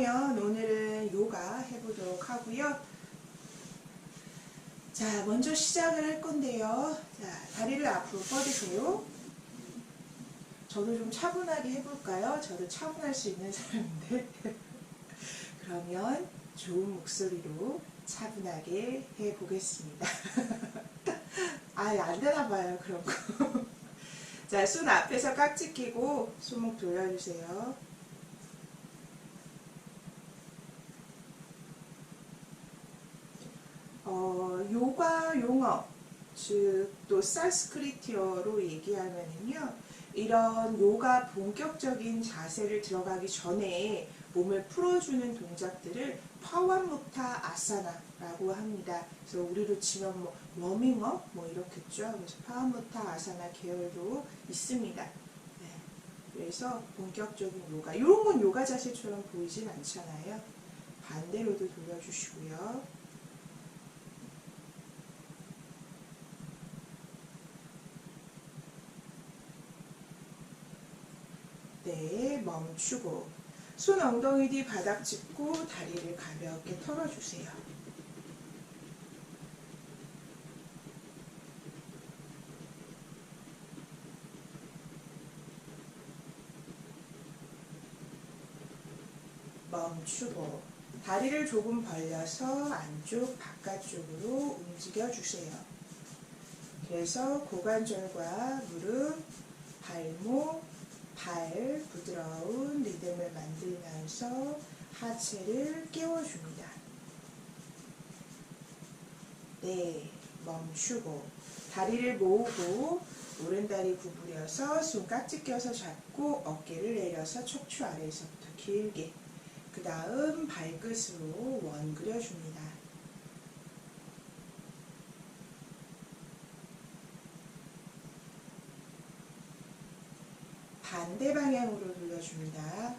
그러면 오늘은 요가 해보도록 하고요. 자, 먼저 시작을 할 건데요. 자, 다리를 앞으로 뻗으세요. 저도 좀 차분하게 해볼까요? 저도 차분할 수 있는 사람인데. 그러면 좋은 목소리로 차분하게 해보겠습니다. 안 되나봐요, 그런 거. 자, 손 앞에서 깍지 끼고 손목 돌려주세요. 요가 용어, 즉 또 산스크리트어로 얘기하면은요, 이런 요가 본격적인 자세를 들어가기 전에 몸을 풀어주는 동작들을 파완무타 아사나라고 합니다. 그래서 우리로 치면 뭐 워밍업 뭐 이렇겠죠. 그래서 파완무타 아사나 계열도 있습니다. 네. 그래서 본격적인 요가, 이런 건 요가 자세처럼 보이진 않잖아요. 반대로도 돌려주시고요. 네, 멈추고 손 엉덩이 뒤 바닥 짚고 다리를 가볍게 털어주세요. 멈추고 다리를 조금 벌려서 안쪽 바깥쪽으로 움직여주세요. 그래서 고관절과 무릎, 발목, 발 부드러운 리듬을 만들면서 하체를 깨워줍니다. 네, 멈추고 다리를 모으고 오른다리 구부려서 손 깍지 껴서 잡고 어깨를 내려서 척추 아래에서부터 길게, 그 다음 발끝으로 원 그려줍니다. 반대 방향으로 돌려줍니다.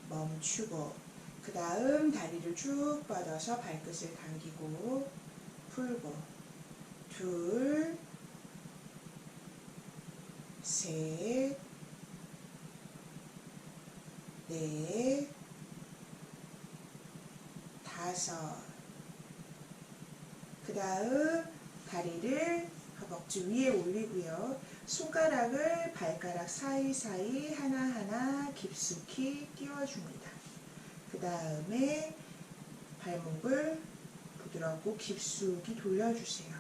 멈추고 그 다음 다리를 쭉 뻗어서 발끝을 당기고 풀고 둘, 셋, 넷, 다섯. 그 다음 다리를 허벅지 위에 올리고요. 손가락을 발가락 사이사이 하나하나 깊숙이 끼워줍니다. 그 다음에 발목을 부드럽고 깊숙이 돌려주세요.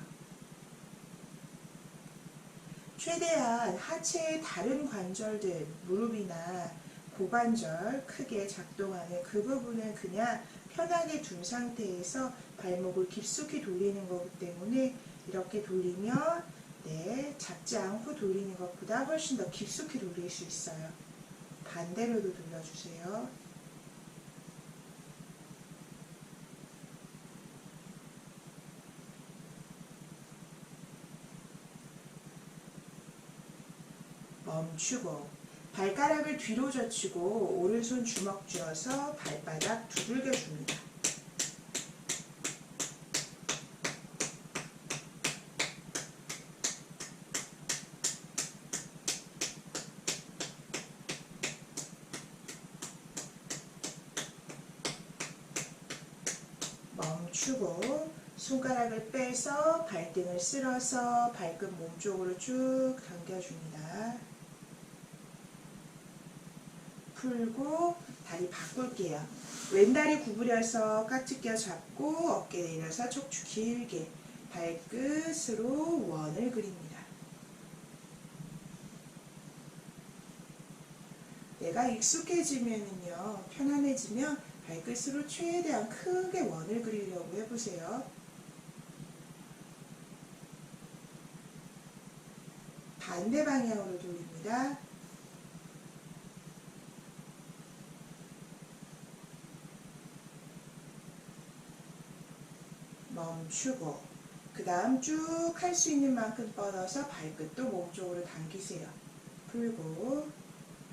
최대한 하체의 다른 관절들, 무릎이나 고관절 크게 작동하는 그 부분은 그냥 편하게 둔 상태에서 발목을 깊숙이 돌리는 거기 때문에 이렇게 돌리면 잡지 않고 돌리는 것보다 훨씬 더 깊숙이 돌릴 수 있어요. 반대로도 돌려주세요. 멈추고 발가락을 뒤로 젖히고 오른손 주먹 쥐어서 발바닥 두들겨 줍니다. 멈추고 손가락을 빼서 발등을 쓸어서 발끝 몸쪽으로 쭉 당겨줍니다. 풀고 다리 바꿀게요. 왼다리 구부려서 깍지 껴 잡고 어깨 내려서 척추 길게 발끝으로 원을 그립니다. 내가 익숙해지면요, 편안해지면 발끝으로 최대한 크게 원을 그리려고 해보세요. 반대 방향으로 돌립니다. 멈추고 그 다음 쭉 할 수 있는 만큼 뻗어서 발끝도 몸쪽으로 당기세요. 풀고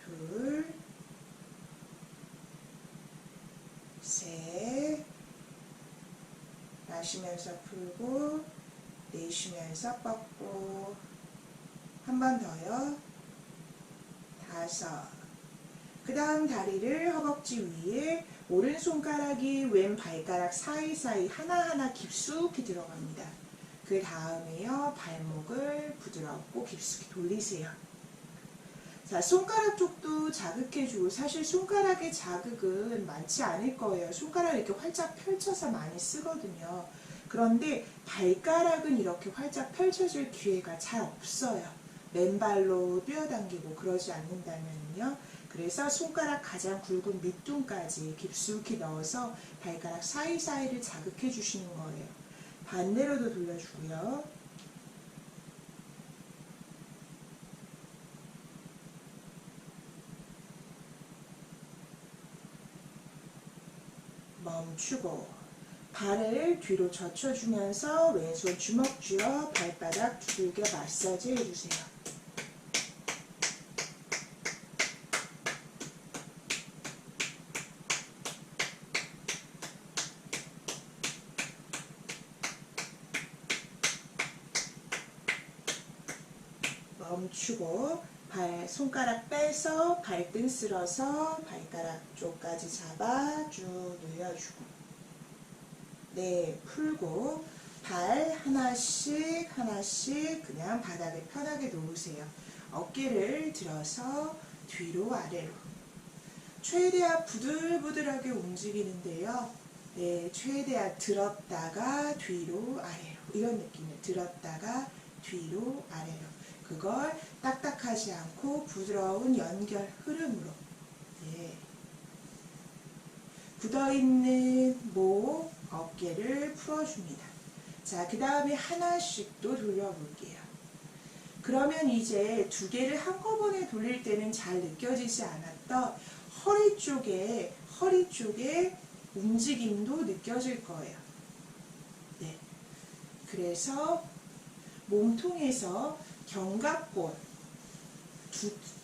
둘, 셋, 마시면서 풀고 내쉬면서 뻗고 번 더요. 5. 그 다음 다리를 허벅지 위에 오른손가락이 왼 발가락 사이사이 하나하나 깊숙이 들어갑니다. 그 다음에요. 발목을 부드럽고 깊숙이 돌리세요. 자, 손가락 쪽도 자극해주고, 사실 손가락의 자극은 많지 않을 거예요. 손가락을 이렇게 활짝 펼쳐서 많이 쓰거든요. 그런데 발가락은 이렇게 활짝 펼쳐질 기회가 잘 없어요. 맨발로 뛰어당기고 그러지 않는다면요. 그래서 손가락 가장 굵은 밑둥까지 깊숙이 넣어서 발가락 사이사이를 자극해 주시는 거예요. 반대로도 돌려주고요. 멈추고 발을 뒤로 젖혀주면서 왼손 주먹 쥐어 발바닥 두들겨 마사지 해주세요. 멈추고 손가락 빼서 발등 쓸어서 발가락 쪽까지 잡아 쭉 늘려주고, 네, 풀고 발 하나씩 하나씩 그냥 바닥에 편하게 놓으세요. 어깨를 들어서 뒤로 아래로 최대한 부들부들하게 움직이는데요. 네, 최대한 들었다가 뒤로 아래로, 이런 느낌을 들었다가 뒤로 아래로, 그걸 딱딱하지 않고 부드러운 연결 흐름으로, 네. 굳어있는 목, 어깨를 풀어줍니다. 자, 그 다음에 하나씩 또 돌려볼게요. 그러면 이제 두 개를 한꺼번에 돌릴 때는 잘 느껴지지 않았던 허리 쪽에 움직임도 느껴질 거예요. 네. 그래서 몸통에서 견갑골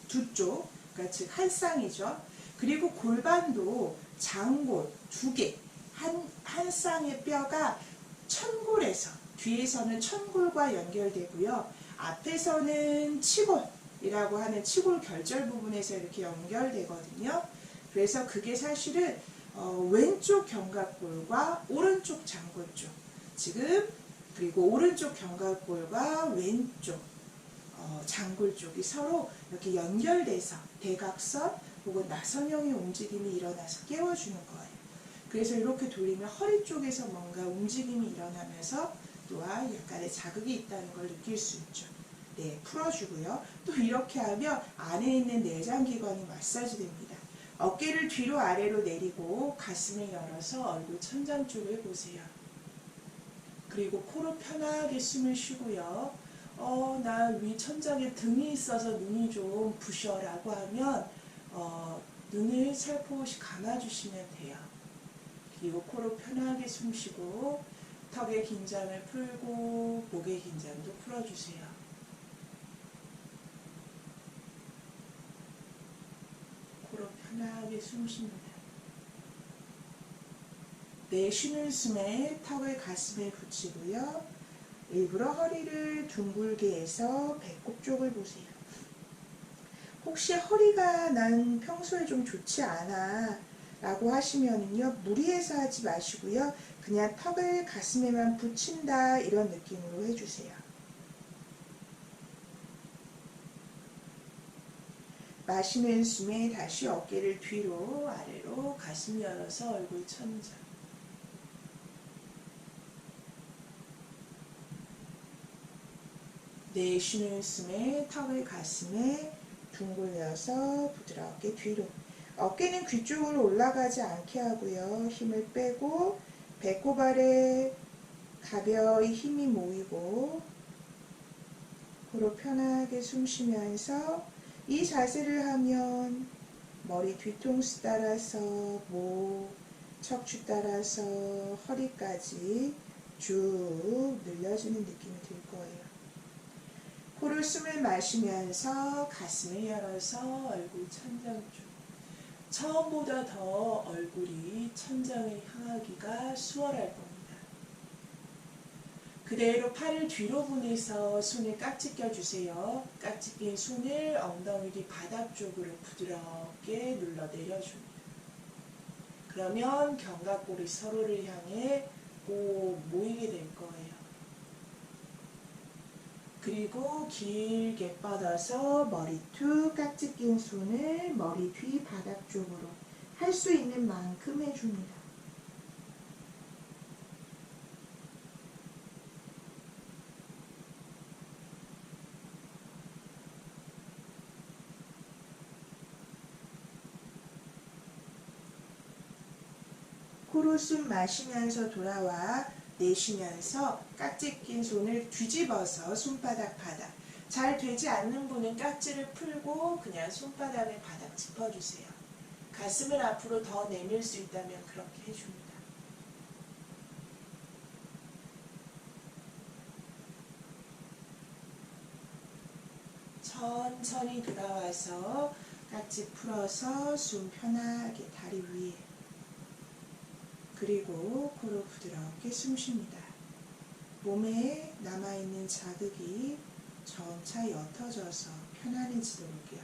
두 쪽, 그러니까 즉 한 쌍이죠. 그리고 골반도 장골 두 개, 한 쌍의 뼈가 천골에서, 뒤에서는 천골과 연결되고요. 앞에서는 치골이라고 하는 치골 결절 부분에서 이렇게 연결되거든요. 그래서 그게 사실은 왼쪽 견갑골과 오른쪽 장골 쪽, 지금, 그리고 오른쪽 견갑골과 왼쪽 장골 쪽이 서로 이렇게 연결돼서 대각선 혹은 나선형의 움직임이 일어나서 깨워주는 거예요. 그래서 이렇게 돌리면 허리 쪽에서 뭔가 움직임이 일어나면서 또한 약간의 자극이 있다는 걸 느낄 수 있죠. 네, 풀어주고요. 또 이렇게 하면 안에 있는 내장기관이 마사지 됩니다. 어깨를 뒤로 아래로 내리고 가슴을 열어서 얼굴 천장 쪽을 보세요. 그리고 코로 편하게 숨을 쉬고요. 나 위 천장에 등이 있어서 눈이 좀 부셔 라고 하면 눈을 살포시 감아주시면 돼요. 그리고 코로 편하게 숨 쉬고 턱의 긴장을 풀고 목의 긴장도 풀어주세요. 코로 편하게 숨 쉽니다. 내쉬는 숨에 턱을 가슴에 붙이고요. 일부러 허리를 둥글게 해서 배꼽 쪽을 보세요. 혹시 허리가 난 평소에 좀 좋지 않아 라고 하시면은요, 무리해서 하지 마시고요. 그냥 턱을 가슴에만 붙인다, 이런 느낌으로 해주세요. 마시는 숨에 다시 어깨를 뒤로 아래로 가슴 열어서 얼굴 천장. 내쉬는 숨에 턱을 가슴에 둥글려서 부드럽게 뒤로. 어깨는 귀 쪽으로 올라가지 않게 하고요. 힘을 빼고 배꼽 아래 가벼이 힘이 모이고 코로 편하게 숨 쉬면서 이 자세를 하면 머리 뒤통수 따라서 목, 척추 따라서 허리까지 쭉 늘려주는 느낌이 들 거예요. 코로 숨을 마시면서 가슴을 열어서 얼굴 천장 쪽. 처음보다 더 얼굴이 천장을 향하기가 수월할 겁니다. 그대로 팔을 뒤로 보내서 손을 깍지 껴주세요. 깍지 낀 손을 엉덩이 뒤 바닥 쪽으로 부드럽게 눌러 내려줍니다. 그러면 견갑골이 서로를 향해 꼭 모이게 될 거예요. 그리고 길게 뻗어서 머리투 깍지 낀 손을 머리 뒤 바닥 쪽으로 할 수 있는 만큼 해줍니다. 코로 숨 마시면서 돌아와 내쉬면서 깍지 낀 손을 뒤집어서 손바닥 바닥. 잘 되지 않는 분은 깍지를 풀고 그냥 손바닥에 바닥 짚어주세요. 가슴을 앞으로 더 내밀 수 있다면 그렇게 해줍니다. 천천히 돌아와서 깍지 풀어서 숨 편하게 다리 위에. 그리고 코로 부드럽게 숨 쉽니다. 몸에 남아있는 자극이 점차 옅어져서 편안해지도록요.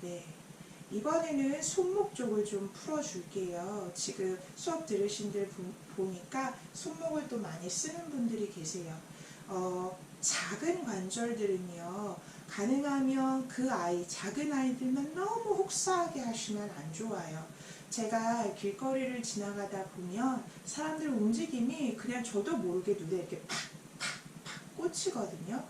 네, 이번에는 손목 쪽을 좀 풀어줄게요. 지금 수업 들으신 들 보니까 손목을 또 많이 쓰는 분들이 계세요. 작은 관절들은요, 가능하면 그 아이, 작은 아이들만 너무 혹사하게 하시면 안 좋아요. 제가 길거리를 지나가다 보면 사람들 움직임이 그냥 저도 모르게 눈에 이렇게 팍팍팍 꽂히거든요.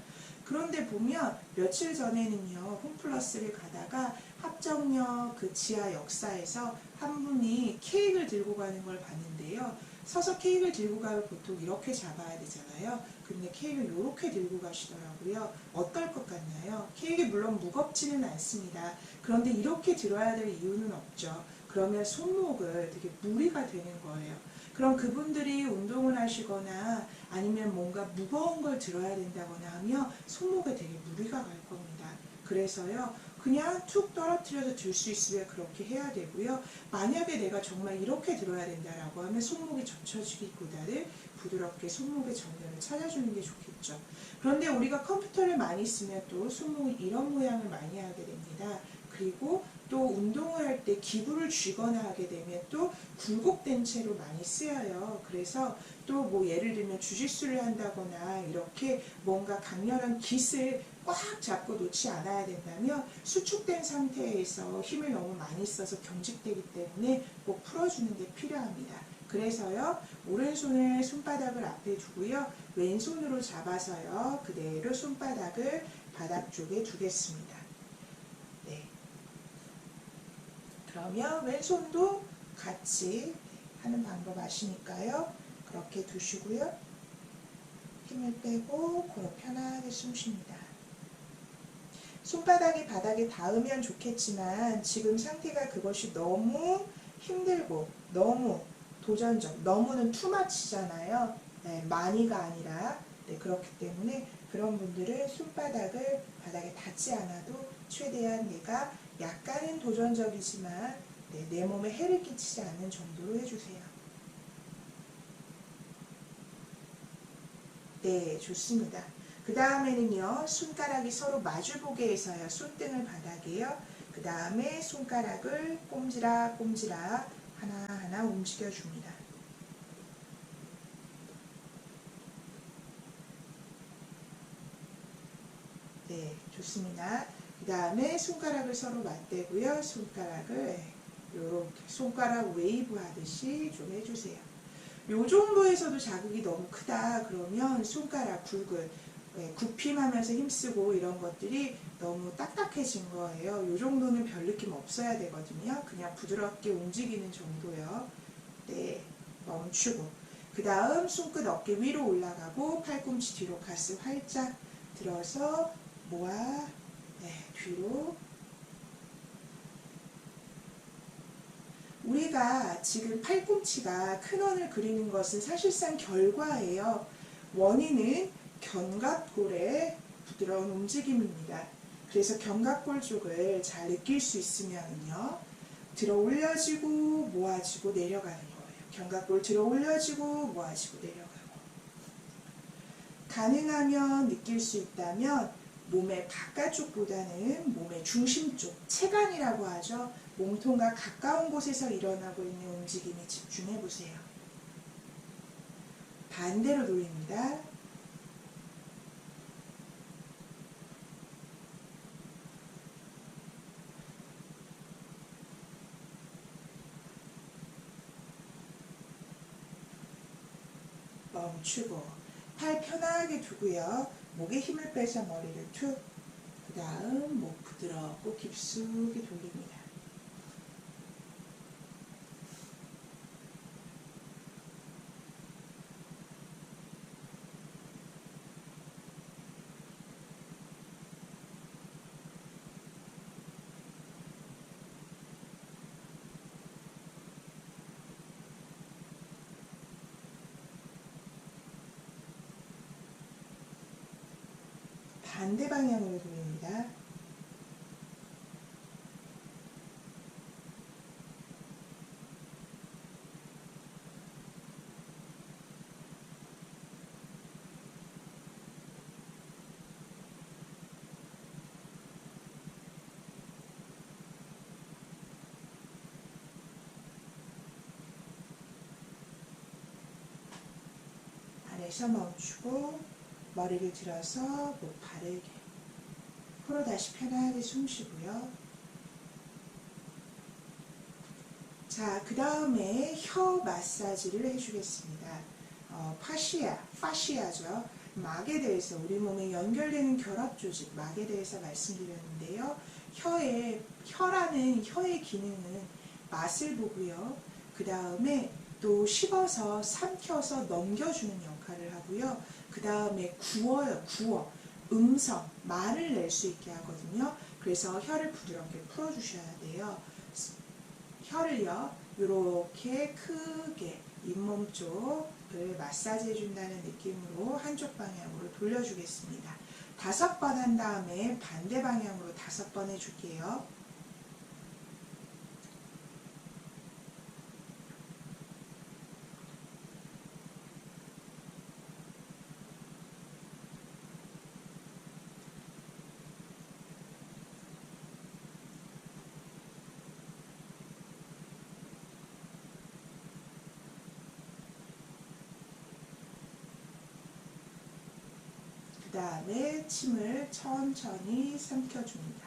그런데 보면 며칠 전에는요, 홈플러스를 가다가 합정역 그 지하 역사에서 한 분이 케이크를 들고 가는 걸 봤는데요. 서서 케이크를 들고 가면 보통 이렇게 잡아야 되잖아요. 근데 케이크를 이렇게 들고 가시더라고요. 어떨 것 같나요? 케이크 물론 무겁지는 않습니다. 그런데 이렇게 들어야 될 이유는 없죠. 그러면 손목을 되게 무리가 되는 거예요. 그럼 그분들이 운동을 하시거나 아니면 뭔가 무거운 걸 들어야 된다거나 하면 손목에 되게 무리가 갈 겁니다. 그래서요, 그냥 툭 떨어뜨려서 들 수 있으면 그렇게 해야 되고요. 만약에 내가 정말 이렇게 들어야 된다라고 하면 손목이 젖혀지기보다는 부드럽게 손목의 정면을 찾아주는 게 좋겠죠. 그런데 우리가 컴퓨터를 많이 쓰면 또 손목이 이런 모양을 많이 하게 됩니다. 그리고 또 운동을 할 때 기구를 쥐거나 하게 되면 또 굴곡된 채로 많이 쓰여요. 그래서 또 뭐 예를 들면 주짓수를 한다거나 이렇게 뭔가 강렬한 깃을 꽉 잡고 놓지 않아야 된다면 수축된 상태에서 힘을 너무 많이 써서 경직되기 때문에 꼭 풀어주는 게 필요합니다. 그래서요, 오른손을 손바닥을 앞에 두고요, 왼손으로 잡아서요, 그대로 손바닥을 바닥 쪽에 두겠습니다. 네. 그러면 왼손도 같이 하는 방법 아시니까요. 그렇게 두시고요. 힘을 빼고 코로 편하게 숨 쉽니다. 손바닥이 바닥에 닿으면 좋겠지만 지금 상태가 그것이 너무 힘들고 너무 도전적, 너무는 투마치잖아요. 네, 많이가 아니라. 네, 그렇기 때문에 그런 분들은 손바닥을 바닥에 닿지 않아도 최대한 내가 약간은 도전적이지만 내 몸에 해를 끼치지 않는 정도로 해주세요. 네, 좋습니다. 그 다음에는요, 손가락이 서로 마주보게 해서요, 손등을 바닥에요. 그 다음에 손가락을 꼼지락 꼼지락 하나하나 움직여줍니다. 네, 좋습니다. 그 다음에 손가락을 서로 맞대고요. 손가락을 이렇게 손가락 웨이브 하듯이 좀 해주세요. 요 정도에서도 자극이 너무 크다 그러면 손가락 굵은 굽힘하면서 힘쓰고 이런 것들이 너무 딱딱해진 거예요. 요 정도는 별 느낌 없어야 되거든요. 그냥 부드럽게 움직이는 정도요. 네, 멈추고 그 다음 손끝 어깨 위로 올라가고 팔꿈치 뒤로 가슴 활짝 들어서 모아 뒤로. 우리가 지금 팔꿈치가 큰 원을 그리는 것은 사실상 결과예요. 원인은 견갑골의 부드러운 움직임입니다. 그래서 견갑골 쪽을 잘 느낄 수 있으면요, 들어 올려지고 모아지고 내려가는 거예요. 견갑골 들어 올려지고 모아지고 내려가고. 가능하면 느낄 수 있다면 몸의 바깥쪽보다는 몸의 중심 쪽, 체간이라고 하죠. 몸통과 가까운 곳에서 일어나고 있는 움직임에 집중해 보세요. 반대로 돌립니다. 멈추고 팔 편하게 두고요. 목에 힘을 빼서 머리를 툭. 그 다음 목 부드럽고 깊숙이 돌립니다. 반대 방향으로 돌립니다. 안에서 멈추고 머리를 들어서 목 바르게 코로 다시 편하게 숨 쉬고요. 자, 그 다음에 혀 마사지를 해주겠습니다. 파시아죠. 막에 대해서 우리 몸에 연결되는 결합 조직, 막에 대해서 말씀드렸는데요. 혀라는 혀의 기능은 맛을 보고요. 그 다음에 또 씹어서 삼켜서 넘겨주는 역할을 하고요. 그 다음에 구워. 음성, 말을 낼 수 있게 하거든요. 그래서 혀를 부드럽게 풀어주셔야 돼요. 혀를요, 이렇게 크게 잇몸 쪽을 마사지 해준다는 느낌으로 한쪽 방향으로 돌려주겠습니다. 5번 한 다음에 반대 방향으로 5번 해줄게요. 그 다음에 침을 천천히 삼켜줍니다.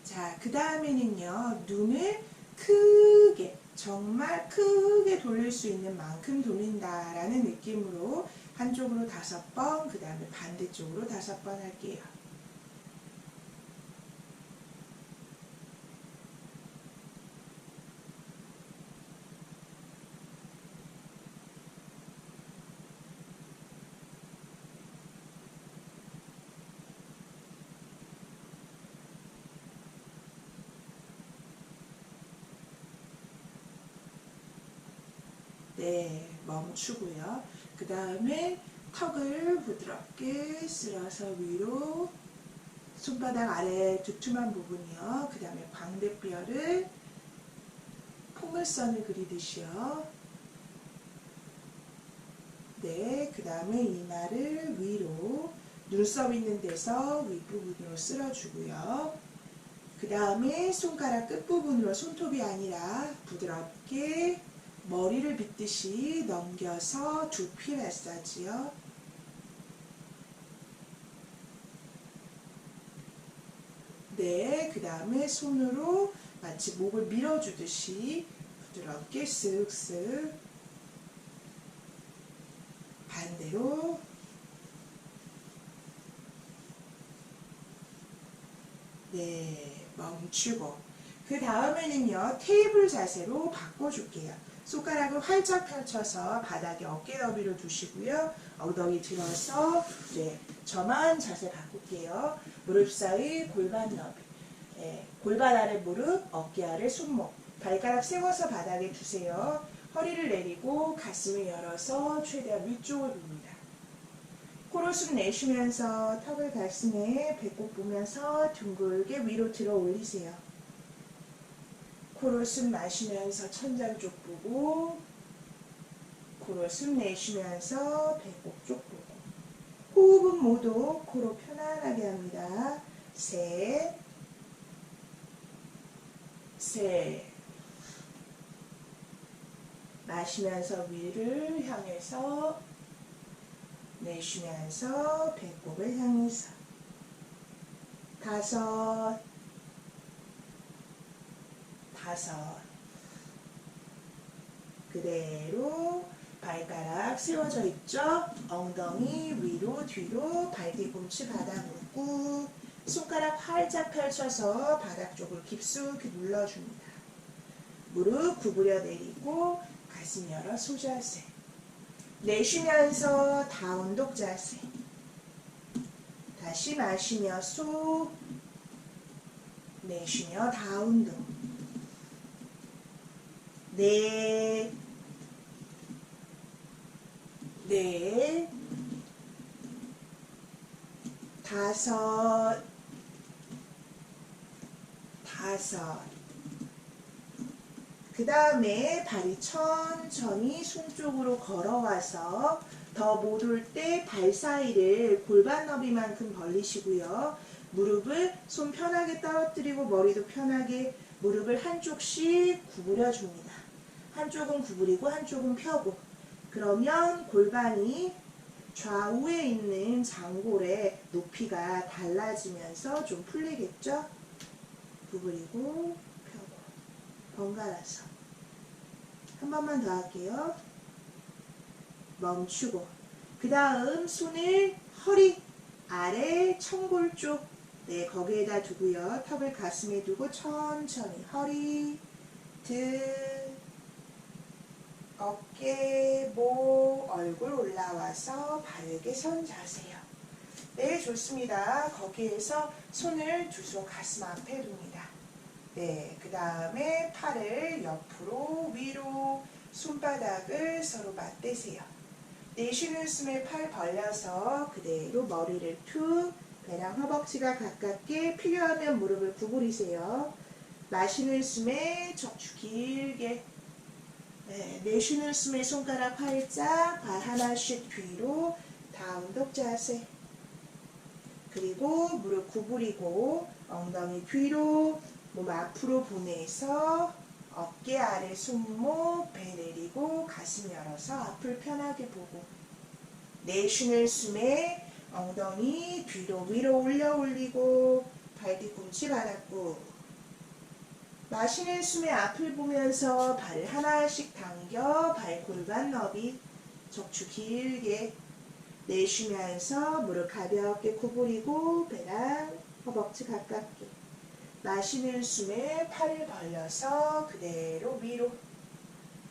자, 그 다음에는요, 눈을 크게, 정말 크게 돌릴 수 있는 만큼 돌린다라는 느낌으로 한쪽으로 5번, 그 다음에 반대쪽으로 5번 할게요. 네, 멈추고요. 그 다음에 턱을 부드럽게 쓸어서 위로, 손바닥 아래 두툼한 부분이요. 그 다음에 광대뼈를 포물선을 그리듯이요. 네, 그 다음에 이마를 위로, 눈썹 있는 데서 윗부분으로 쓸어주고요. 그 다음에 손가락 끝부분으로, 손톱이 아니라 부드럽게 머리를 빗듯이 넘겨서 두피 마사지요. 네, 그 다음에 손으로 마치 목을 밀어주듯이 부드럽게 쓱쓱. 반대로. 네, 멈추고. 그 다음에는요, 테이블 자세로 바꿔줄게요. 손가락을 활짝 펼쳐서 바닥에 어깨 너비로 두시고요. 엉덩이 들어서, 네, 저만 자세 바꿀게요. 무릎 사이 골반 너비. 네, 골반 아래 무릎, 어깨 아래 손목. 발가락 세워서 바닥에 두세요. 허리를 내리고 가슴을 열어서 최대한 위쪽을 봅니다. 코로 숨 내쉬면서 턱을 가슴에 배꼽 보면서 둥글게 위로 들어 올리세요. 코로 숨 마시면서 천장 쪽 보고, 코로 숨 내쉬면서 배꼽 쪽 보고. 호흡은 모두 코로 편안하게 합니다. 셋, 셋. 마시면서 위를 향해서, 내쉬면서 배꼽을 향해서. 다섯, 다섯. 그대로 발가락 세워져 있죠? 엉덩이 위로 뒤로 발 뒤꿈치 바닥 묶고 손가락 활짝 펼쳐서 바닥 쪽을 깊숙이 눌러줍니다. 무릎 구부려 내리고 가슴 열어 소자세. 내쉬면서 다운독 자세. 다시 마시며 소, 내쉬며 다운독. 넷, 넷, 다섯, 다섯. 그 다음에 발이 천천히 손 쪽으로 걸어와서 더 못 올 때 발 사이를 골반 너비만큼 벌리시고요. 무릎을 손 편하게 떨어뜨리고 머리도 편하게 무릎을 한쪽씩 구부려 줍니다. 한쪽은 구부리고 한쪽은 펴고. 그러면 골반이 좌우에 있는 장골의 높이가 달라지면서 좀 풀리겠죠? 구부리고 펴고 번갈아서 한 번만 더 할게요. 멈추고 그 다음 손을 허리 아래 청골 쪽 거기에다 두고요. 턱을 가슴에 두고 천천히 허리, 등, 어깨, 목, 얼굴 올라와서 바르게 선 자세요. 네, 좋습니다. 거기에서 손을 두 손 가슴 앞에 둡니다. 네, 그 다음에 팔을 옆으로 위로 손바닥을 서로 맞대세요. 내쉬는 숨에 팔 벌려서 그대로 머리를 툭 배랑 허벅지가 가깝게 필요하면 무릎을 구부리세요. 마시는 숨에 척추 길게. 네, 내쉬는 숨에 손가락 활짝 발 하나씩 뒤로 다운독 자세. 그리고 무릎 구부리고 엉덩이 뒤로 몸 앞으로 보내서 어깨 아래 손목 배 내리고 가슴 열어서 앞을 편하게 보고. 내쉬는 숨에 엉덩이 뒤로 위로 올려 올리고 발 뒤꿈치 바닥고. 마시는 숨에 앞을 보면서 발을 하나씩 당겨 발 골반 너비 척추 길게. 내쉬면서 무릎 가볍게 구부리고 배랑 허벅지 가깝게. 마시는 숨에 팔을 벌려서 그대로 위로.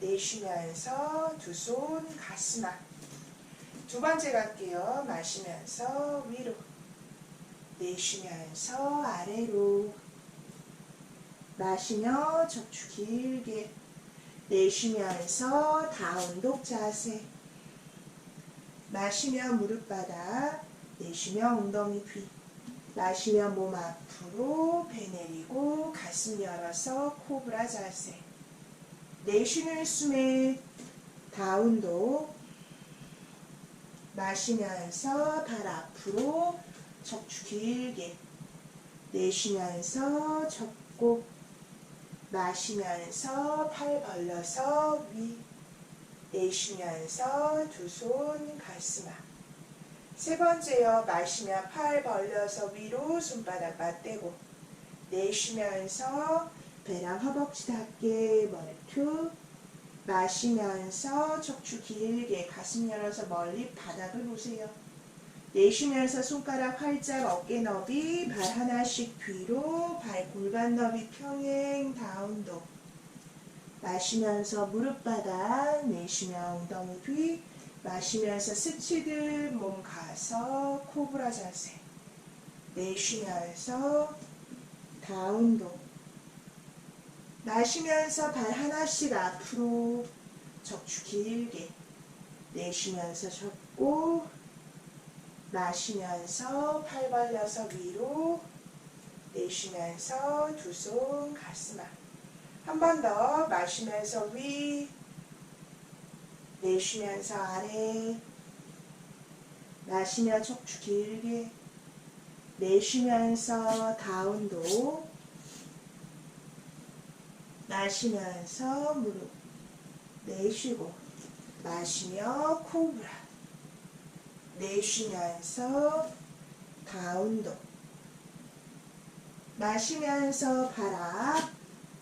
내쉬면서 두 손 가슴 앞. 두 번째 갈게요. 마시면서 위로. 내쉬면서 아래로. 마시며 척추 길게. 내쉬면서 다운독 자세. 마시며 무릎 바닥. 내쉬며 엉덩이 뒤. 마시며 몸 앞으로 배 내리고 가슴 열어서 코브라 자세. 내쉬는 숨에 다운독. 마시면서 발 앞으로 척추 길게. 내쉬면서 접고. 마시면서 팔 벌려서 위. 내쉬면서 두 손 가슴 앞. 세 번째요. 마시며 팔 벌려서 위로 손바닥 맞대고. 내쉬면서 배랑 허벅지 닿게 머리 툭. 마시면서 척추 길게 가슴 열어서 멀리 바닥을 보세요. 내쉬면서 손가락 활짝 어깨 너비 발 하나씩 뒤로 발 골반 너비 평행 다운독. 마시면서 무릎 바닥. 내쉬며 엉덩이 뒤. 마시면서 스치듯 몸 가서 코브라 자세. 내쉬면서 다운독. 마시면서 발 하나씩 앞으로 척추 길게. 내쉬면서 접고. 마시면서 팔 벌려서 위로, 내쉬면서 두 손 가슴 앞. 한 번 더 마시면서 위, 내쉬면서 아래, 마시며 척추 길게, 내쉬면서 다운도, 마시면서 무릎, 내쉬고, 마시며 코브라, 내쉬면서 다운도, 마시면서 바람,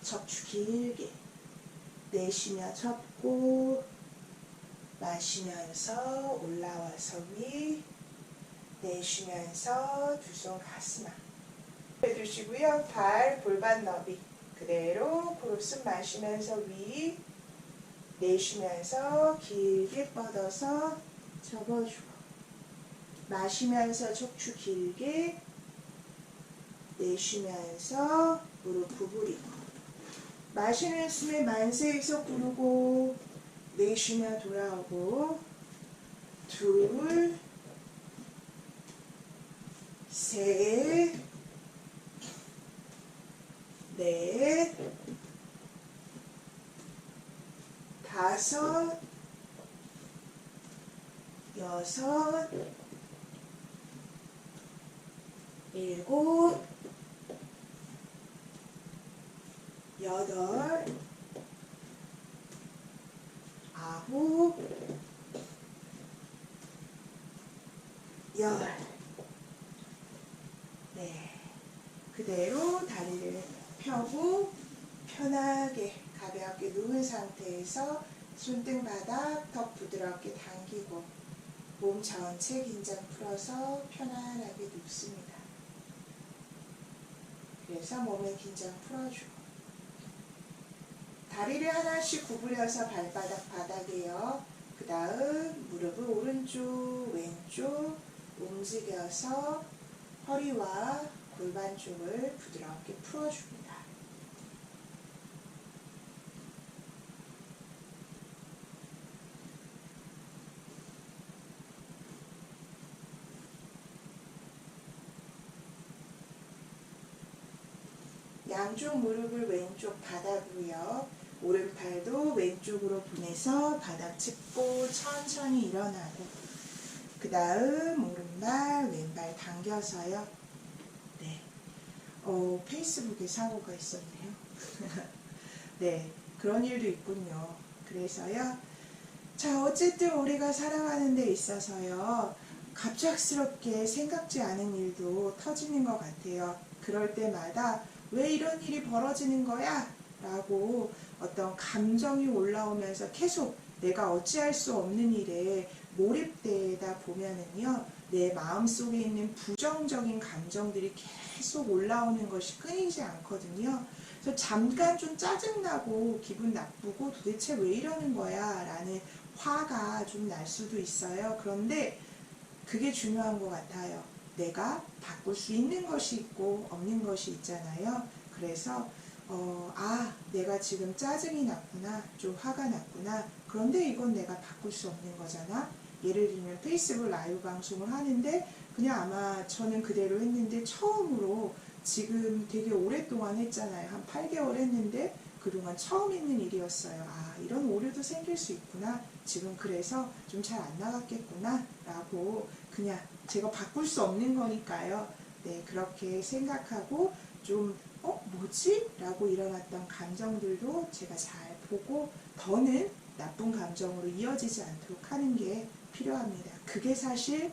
척추 길게, 내쉬며 접고, 마시면서 올라와서 위, 내쉬면서 두 손 가슴 앞. 해두시고요. 발 골반 너비 그대로 코로 숨 마시면서 위, 내쉬면서 길게 뻗어서 접어주고, 마시면서 척추 길게, 내쉬면서 무릎 구부리고, 마시는 숨에 만세에서 부르고, 내쉬며 돌아오고, 둘, 셋, 넷, 다섯, 여섯, 일곱, 여덟, 아홉, 열. 네. 그대로 다리를 펴고 편하게 가볍게 누운 상태에서 손등바닥 더 부드럽게 당기고 몸 전체 긴장 풀어서 편안하게 눕습니다. 그래서 몸의 긴장 풀어주고 다리를 하나씩 구부려서 발바닥 바닥에요. 그 다음 무릎을 오른쪽 왼쪽 움직여서 허리와 골반 쪽을 부드럽게 풀어줍니다. 양쪽 무릎을 왼쪽 바닥으로요. 오른팔도 왼쪽으로 보내서 바닥 짚고 천천히 일어나고 그 다음 오른발 왼발 당겨서요. 네, 페이스북에 사고가 있었네요. 네, 그런 일도 있군요. 그래서요. 자, 어쨌든 우리가 살아가는 데 있어서요. 갑작스럽게 생각지 않은 일도 터지는 것 같아요. 그럴 때마다 왜 이런 일이 벌어지는 거야? 라고 어떤 감정이 올라오면서 계속 내가 어찌할 수 없는 일에 몰입되다 보면은요, 내 마음속에 있는 부정적인 감정들이 계속 올라오는 것이 끊이지 않거든요. 그래서 잠깐 좀 짜증나고 기분 나쁘고 도대체 왜 이러는 거야? 라는 화가 좀 날 수도 있어요. 그런데 그게 중요한 것 같아요. 내가 바꿀 수 있는 것이 있고 없는 것이 있잖아요. 그래서 내가 지금 짜증이 났구나, 좀 화가 났구나. 그런데 이건 내가 바꿀 수 없는 거잖아. 예를 들면 페이스북 라이브 방송을 하는데 그냥 아마 저는 그대로 했는데 처음으로 지금 되게 오랫동안 했잖아요. 한 8개월 했는데 그동안 처음 있는 일이었어요. 이런 오류도 생길 수 있구나. 지금 그래서 좀 잘 안 나갔겠구나 라고 그냥 제가 바꿀 수 없는 거니까요. 네, 그렇게 생각하고 좀 뭐지? 라고 일어났던 감정들도 제가 잘 보고 더는 나쁜 감정으로 이어지지 않도록 하는 게 필요합니다. 그게 사실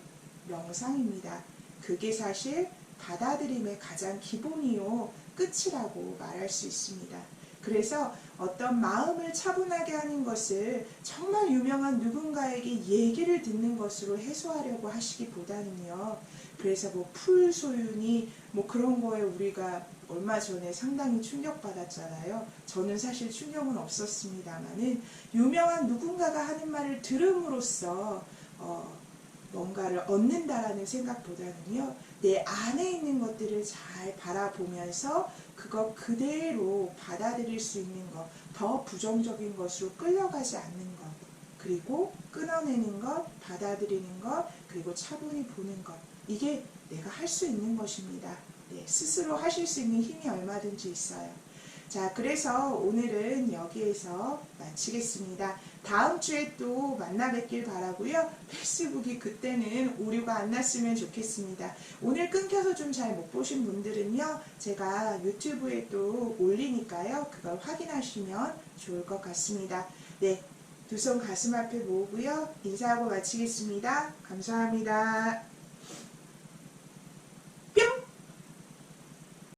명상입니다. 그게 사실 받아들임의 가장 기본이요 끝이라고 말할 수 있습니다. 그래서 어떤 마음을 차분하게 하는 것을 정말 유명한 누군가에게 얘기를 듣는 것으로 해소하려고 하시기보다는요. 그래서 풀소윤이 그런 거에 우리가 얼마 전에 상당히 충격받았잖아요. 저는 사실 충격은 없었습니다만은 유명한 누군가가 하는 말을 들음으로써 뭔가를 얻는다라는 생각보다는요. 내 안에 있는 것들을 잘 바라보면서 그거 그대로 받아들일 수 있는 것, 더 부정적인 것으로 끌려가지 않는 것, 그리고 끊어내는 것, 받아들이는 것, 그리고 차분히 보는 것. 이게 내가 할 수 있는 것입니다. 네, 스스로 하실 수 있는 힘이 얼마든지 있어요. 자, 그래서 오늘은 여기에서 마치겠습니다. 다음 주에 또 만나 뵙길 바라고요. 페이스북이 그때는 오류가 안 났으면 좋겠습니다. 오늘 끊겨서 좀 잘 못 보신 분들은요, 제가 유튜브에 또 올리니까요, 그걸 확인하시면 좋을 것 같습니다. 네, 두 손 가슴 앞에 모으고요, 인사하고 마치겠습니다. 감사합니다.